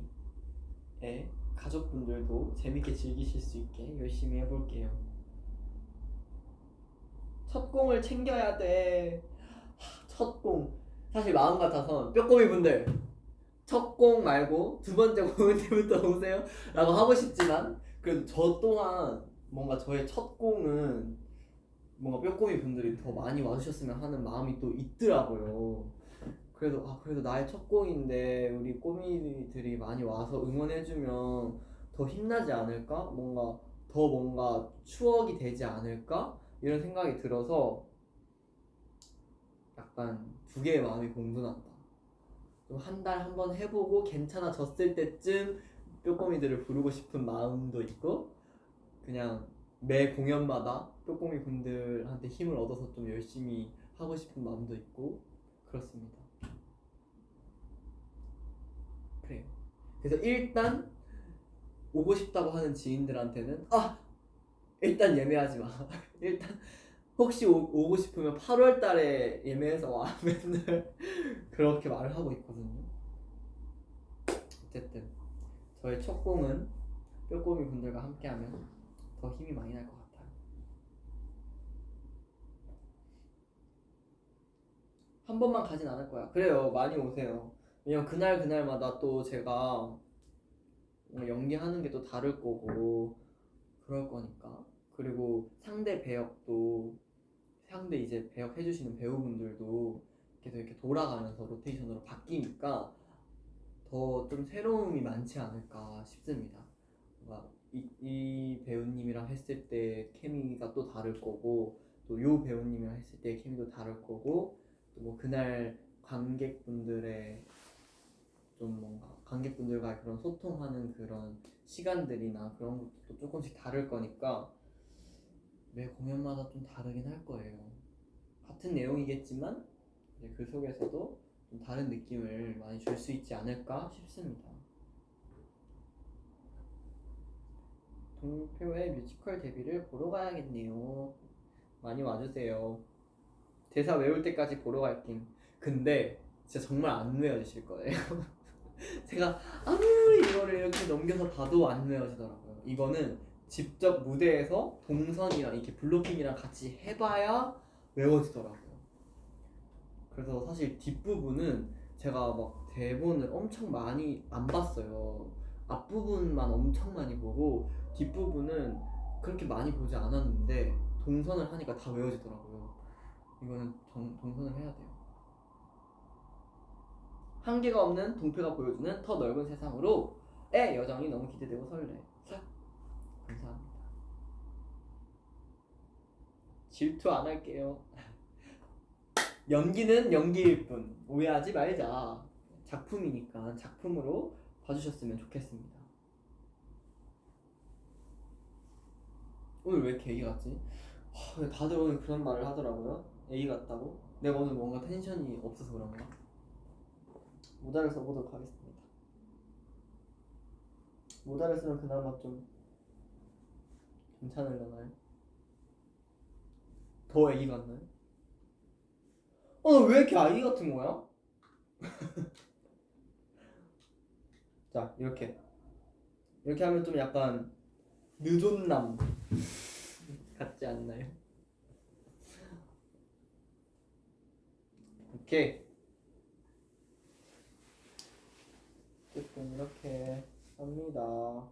가족분들도 재밌게 즐기실 수 있게 열심히 해볼게요. 첫 공을 챙겨야 돼. 첫 공. 사실 마음 같아서 뼈꼬미 분들 첫 공 말고 두 번째 공을 때부터 오세요 라고 하고 싶지만 그래도 저 또한 뭔가 저의 첫 공은 뭔가 뼈꼬미 분들이 더 많이 와주셨으면 하는 마음이 또 있더라고요. 그래도 나의 첫 공인데 우리 꼬미들이 많이 와서 응원해주면 더 힘나지 않을까? 뭔가 추억이 되지 않을까? 이런 생각이 들어서 약간 두 개의 마음이 공존한다. 한 달 한 번 해보고 괜찮아졌을 때쯤 뼈꼬미들을 부르고 싶은 마음도 있고 그냥 매 공연마다 뼈꼬미 분들한테 힘을 얻어서 좀 열심히 하고 싶은 마음도 있고 그렇습니다. 그래요. 그래서 일단 오고 싶다고 하는 지인들한테는 일단 예매하지 마. 일단 혹시 오고 싶으면 8월 달에 예매해서 와. 맨날 그렇게 말을 하고 있거든요. 어쨌든 저의 첫 공은 뼈꼬미 분들과 함께하면 더 힘이 많이 날 것 같아요. 한 번만 가진 않을 거야. 그래요. 많이 오세요. 왜냐면 그날마다 또 제가 연기하는 게 또 다를 거고 그럴 거니까. 그리고 상대 이제 배역 해주시는 배우분들도 계속 이렇게 돌아가면서 로테이션으로 바뀌니까 더 좀 새로움이 많지 않을까 싶습니다. 뭔가 이 배우님이랑 했을 때 케미가 또 다를 거고 또 요 배우님이랑 했을 때 케미도 다를 거고 또 뭐 그날 관객분들의 좀 좀 뭔가 관객분들과 그런 소통하는 그런 시간들이나 그런 것도 조금씩 다를 거니까 매 공연마다 좀 다르긴 할 거예요. 같은 내용이겠지만 이제 그 속에서도 좀 다른 느낌을 많이 줄 수 있지 않을까 싶습니다. 동표의 뮤지컬 데뷔를 보러 가야겠네요. 많이 와주세요. 대사 외울 때까지 보러 갈게요. 근데 진짜 정말 안 외워지실 거예요. 제가 아무리 이거를 이렇게 넘겨서 봐도 안 외워지더라고요. 이거는 직접 무대에서 동선이랑 이렇게 블로킹이랑 같이 해봐야 외워지더라고요. 그래서 사실 뒷부분은 제가 막 대본을 엄청 많이 안 봤어요. 앞부분만 엄청 많이 보고 뒷부분은 그렇게 많이 보지 않았는데 동선을 하니까 다 외워지더라고요. 이거는 동선을 해야 돼요. 한계가 없는 동표가 보여주는 더 넓은 세상으로의 여정이 너무 기대되고 설레. 감사합니다. 질투 안 할게요. 연기는 연기일 뿐 오해하지 말자. 작품이니까 작품으로 봐주셨으면 좋겠습니다. 오늘 왜 이렇게 애기 같지? 다들 오늘 그런 말을 하더라고요. 애기 같다고. 내가 오늘 뭔가 텐션이 없어서 그런가? 모자를 써보도록 하겠습니다. 모자를 쓰면 그나마 좀 괜찮으려나요? 더 애기 같나요? 나 왜 이렇게 아기 같은 거야? 자, 이렇게 하면 좀 약간 느존남 같지 않나요? 오케이. 어쨌든 이렇게 합니다.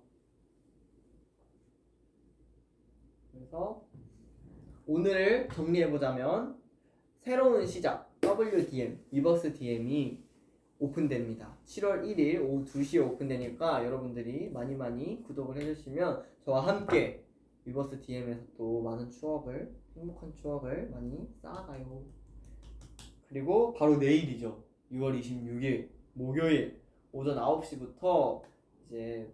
그래서 오늘 정리해보자면 새로운 시작 WDM, 위버스 DM이 오픈됩니다. 7월 1일 오후 2시에 오픈되니까 여러분들이 많이 구독을 해주시면 저와 함께 위버스 DM에서 또 많은 추억을, 행복한 추억을 많이 쌓아가요. 그리고 바로 내일이죠. 6월 26일 목요일 오전 9시부터 이제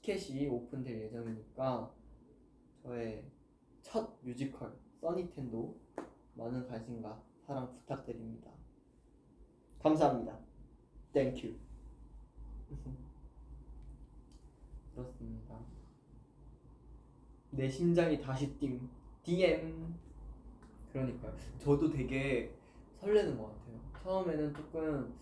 티켓이 오픈될 예정이니까 저의 첫 뮤지컬 써니텐도 많은 관심과 사랑 부탁드립니다. 감사합니다. 땡큐. 그렇습니다. 내 심장이 다시 띵. DM. 그러니까요. 저도 되게 설레는 것 같아요. 처음에는 조금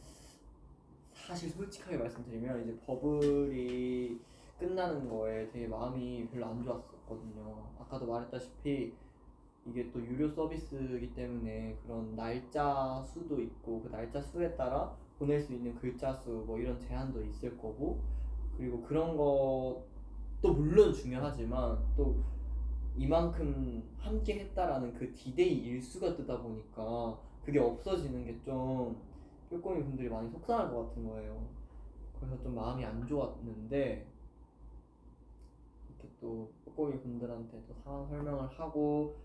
사실 솔직하게 말씀드리면 이제 버블이 끝나는 거에 되게 마음이 별로 안 좋았었거든요. 아까도 말했다시피 이게 또 유료 서비스이기 때문에 그런 날짜 수도 있고 그 날짜 수에 따라 보낼 수 있는 글자 수 뭐 이런 제한도 있을 거고 그리고 그런 것도 물론 중요하지만 또 이만큼 함께 했다라는 그 디데이 일수가 뜨다 보니까 그게 없어지는 게 좀 뾰꼬미 분들이 많이 속상할 것 같은 거예요. 그래서 좀 마음이 안 좋았는데 이렇게 또 뾰꼬미 분들한테 또 상황 설명을 하고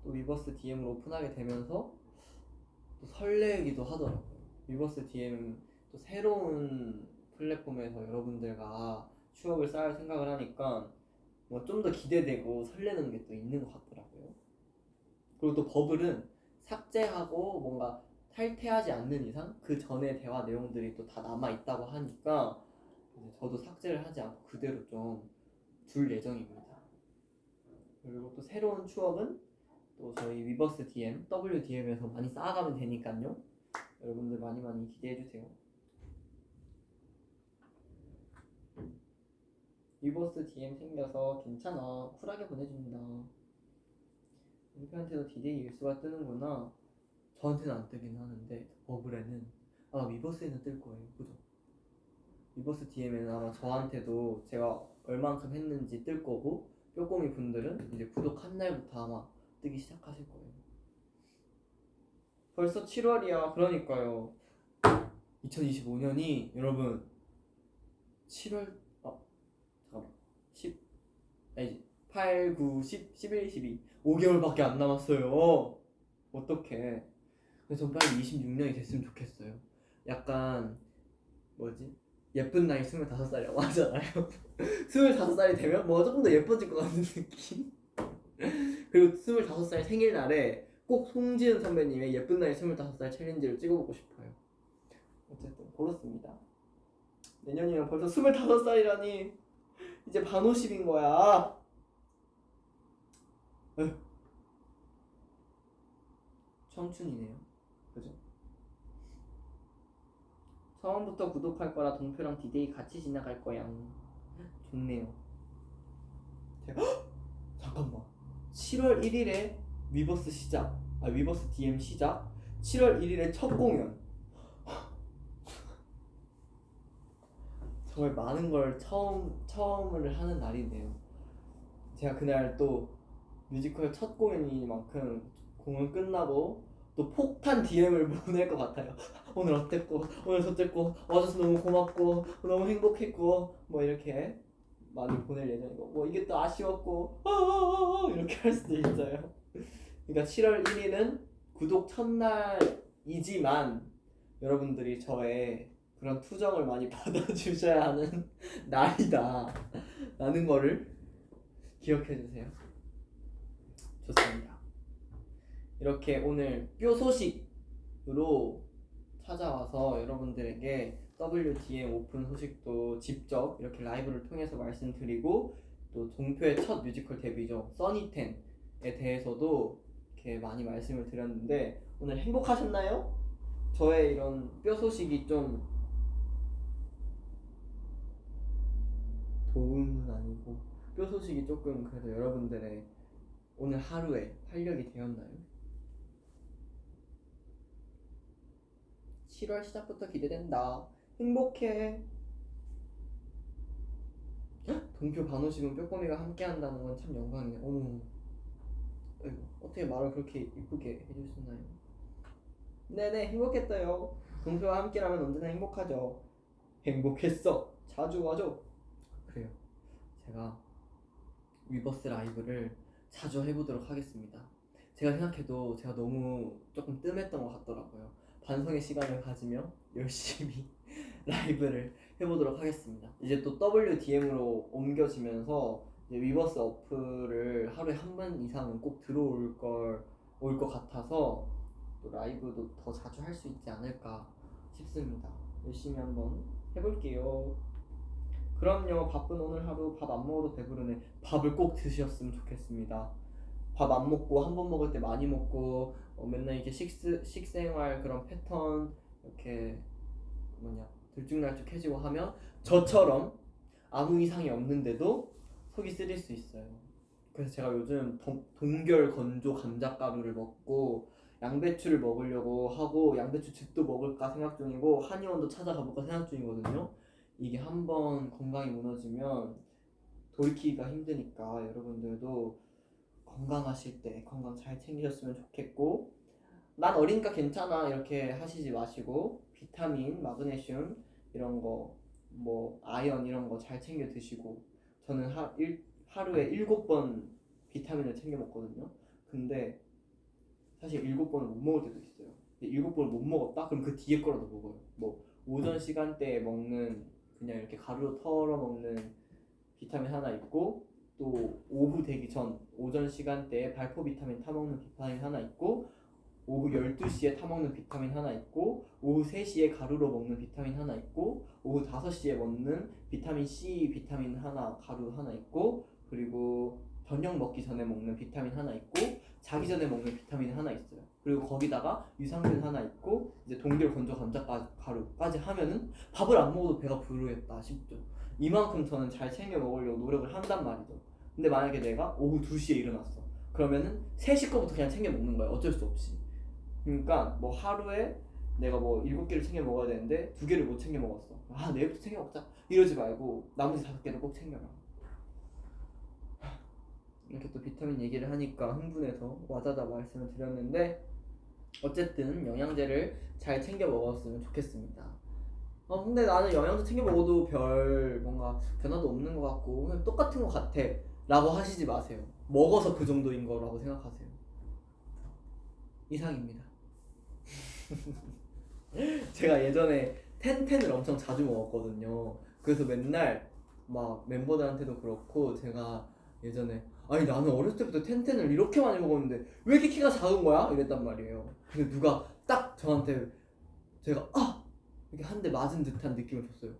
또 위버스 DM을 오픈하게 되면서 또 설레기도 하더라고요. 위버스 DM 또 새로운 플랫폼에서 여러분들과 추억을 쌓을 생각을 하니까 뭐 좀 더 기대되고 설레는 게 또 있는 것 같더라고요. 그리고 또 버블은 삭제하고 뭔가 탈퇴하지 않는 이상 그 전에 대화 내용들이 또 다 남아 있다고 하니까 이제 저도 삭제를 하지 않고 그대로 좀 둘 예정입니다. 그리고 또 새로운 추억은 또 저희 위버스 DM, WDM에서 많이 쌓아가면 되니까요. 여러분들 많이 기대해주세요. 위버스 DM 생겨서 괜찮아. 쿨하게 보내준다. 은표한테도 디데이 일수가 뜨는구나. 저한테는 안 뜨긴 하는데 버블에는 아마 위버스에는 뜰 거예요. 그죠? 위버스 DM에는 아마 저한테도 제가 얼만큼 했는지 뜰 거고 뾰꼬미 분들은 이제 구독한 날부터 아마 뜨기 시작하실 거예요. 벌써 7월이야. 그러니까요. 2025년이 여러분 7월 잠깐만 10 아니지 8, 9, 10, 11, 12 5개월밖에 안 남았어요. 어떡해. 그래서 빨리 26년이 됐으면 좋겠어요. 약간 뭐지? 예쁜 나이 25살이라고 하잖아요. 25살이 되면 뭔가 조금 더 예뻐질 것 같은 느낌. 그리고 25살 생일날에 꼭 송지은 선배님의 예쁜 나이 25살 챌린지를 찍어보고 싶어요. 어쨌든 그렇습니다. 내년이면 벌써 25살이라니 이제 반 50인 거야. 에휴. 청춘이네요. 그죠? 처음부터 구독할 거라 동표랑 디데이 같이 지나갈 거야. 좋네요. 제가 잠깐만. 7월 1일에 위버스 시작. 위버스 DM 시작. 7월 1일에 첫 공연. 정말 많은 걸 처음을 하는 날이네요. 제가 그날 또 뮤지컬 첫 공연이니만큼 공연 끝나고 또 폭탄 DM을 보낼 것 같아요. 오늘 어땠고 오늘 저땠고 와줘서 너무 고맙고 너무 행복했고 뭐 이렇게 많이 보낼 예정이고 뭐 이게 또 아쉬웠고 이렇게 할 수도 있어요. 그러니까 7월 1일은 구독 첫날이지만 여러분들이 저의 그런 투정을 많이 받아주셔야 하는 날이다 라는 거를 기억해주세요. 좋습니다. 이렇게 오늘 뼈 소식으로 찾아와서 여러분들에게 WDM 오픈 소식도 직접 이렇게 라이브를 통해서 말씀드리고 또 동표의 첫 뮤지컬 데뷔죠 써니텐에 대해서도 이렇게 많이 말씀을 드렸는데 오늘 행복하셨나요? 저의 이런 뼈 소식이 좀 도움은 아니고 뼈 소식이 조금 그래도 여러분들의 오늘 하루에 활력이 되었나요? 7월 시작부터 기대된다. 행복해. 동표 반호식은 뼈꼬미가 함께한다는 건 참 영광이네. 어머. 아이고, 어떻게 말을 그렇게 이쁘게 해주셨나요? 네네 행복했어요. 동표와 함께라면 언제나 행복하죠. 행복했어. 자주 와줘. 그래요. 제가 위버스 라이브를 자주 해보도록 하겠습니다. 제가 생각해도 제가 너무 조금 뜸했던 것 같더라고요. 반성의 시간을 가지며 열심히 라이브를 해보도록 하겠습니다. 이제 또 WDM으로 옮겨지면서 이제 위버스 어플을 하루에 한 번 이상은 꼭 들어올 것 같아서 또 라이브도 더 자주 할 수 있지 않을까 싶습니다. 열심히 한번 해볼게요. 그럼요. 바쁜 오늘 하루 밥 안 먹어도 배부르네. 밥을 꼭 드셨으면 좋겠습니다. 밥 안 먹고 한 번 먹을 때 많이 먹고 맨날 이렇게 식생활 그런 패턴 이렇게 들쭉날쭉해지고 하면 저처럼 아무 이상이 없는데도 속이 쓰릴 수 있어요. 그래서 제가 요즘 동결 건조 감자가루를 먹고 양배추를 먹으려고 하고 양배추 즙도 먹을까 생각 중이고 한의원도 찾아가 볼까 생각 중이거든요. 이게 한번 건강이 무너지면 돌이키기가 힘드니까 여러분들도 건강하실 때 건강 잘 챙기셨으면 좋겠고 난 어리니까 괜찮아 이렇게 하시지 마시고 비타민, 마그네슘 이런 거 뭐 아연 이런 거 잘 챙겨 드시고 저는 하루에 7번 비타민을 챙겨 먹거든요. 근데 사실 7번을 못 먹을 때도 있어요. 근데 7번을 못 먹었다? 그럼 그 뒤에 거라도 먹어요. 뭐 오전 시간대에 먹는 그냥 이렇게 가루로 털어 먹는 비타민 하나 있고 또 오후 되기 전 오전 시간대에 발포 비타민 타먹는 비타민 하나 있고 오후 12시에 타먹는 비타민 하나 있고 오후 3시에 가루로 먹는 비타민 하나 있고 오후 5시에 먹는 비타민 C 비타민 하나 가루 하나 있고 그리고 저녁 먹기 전에 먹는 비타민 하나 있고 자기 전에 먹는 비타민 하나 있어요. 그리고 거기다가 유산균 하나 있고 이제 동결 건조 감자 가루까지 하면은 밥을 안 먹어도 배가 부르겠다 싶죠. 이만큼 저는 잘 챙겨 먹으려고 노력을 한단 말이죠. 근데 만약에 내가 오후 2시에 일어났어. 그러면은 3시 거부터 그냥 챙겨 먹는 거야. 어쩔 수 없이. 그러니까 뭐 하루에 내가 뭐 7개를 챙겨 먹어야 되는데 2개를 못 챙겨 먹었어. 내일부터 챙겨 먹자. 이러지 말고 나머지 5개를 꼭 챙겨라. 이렇게 또 비타민 얘기를 하니까 흥분해서 와다다 말씀을 드렸는데 어쨌든 영양제를 잘 챙겨 먹었으면 좋겠습니다. 근데 나는 영양제 챙겨 먹어도 별 뭔가 변화도 없는 것 같고 그냥 똑같은 것 같아 라고 하시지 마세요. 먹어서 그 정도인 거라고 생각하세요. 이상입니다. 제가 예전에 텐텐을 엄청 자주 먹었거든요. 그래서 맨날 막 멤버들한테도 그렇고 제가 예전에 아니 나는 어렸을 때부터 텐텐을 이렇게 많이 먹었는데 왜 이렇게 키가 작은 거야? 이랬단 말이에요. 근데 누가 딱 저한테 제가 이렇게 한 대 맞은 듯한 느낌을 줬어요.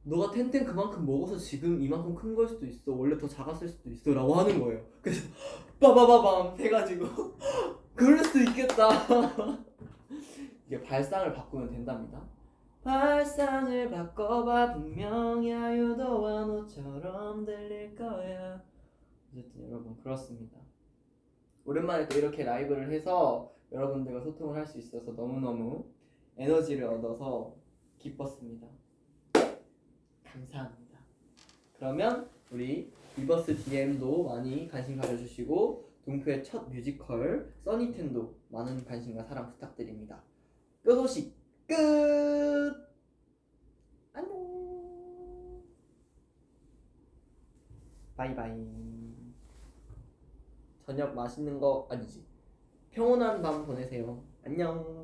너가 텐텐 그만큼 먹어서 지금 이만큼 큰 걸 수도 있어. 원래 더 작았을 수도 있어. 라고 하는 거예요. 그래서 빠바바밤 해가지고 그럴 수도 있겠다. 이게 발상을 바꾸면 된답니다. 발상을 바꿔봐 분명히 아유도와 너처럼 들릴 거야. 어쨌든 여러분 그렇습니다. 오랜만에 또 이렇게 라이브를 해서 여러분들과 소통을 할 수 있어서 너무너무 에너지를 얻어서 기뻤습니다. 감사합니다. 그러면 우리 리버스 DM도 많이 관심 가져주시고 동표의 첫 뮤지컬 써니텐도 많은 관심과 사랑 부탁드립니다. 뼈 소식 끝! 안녕! 바이바이. 저녁 맛있는 거 아니지. 평온한 밤 보내세요. 안녕.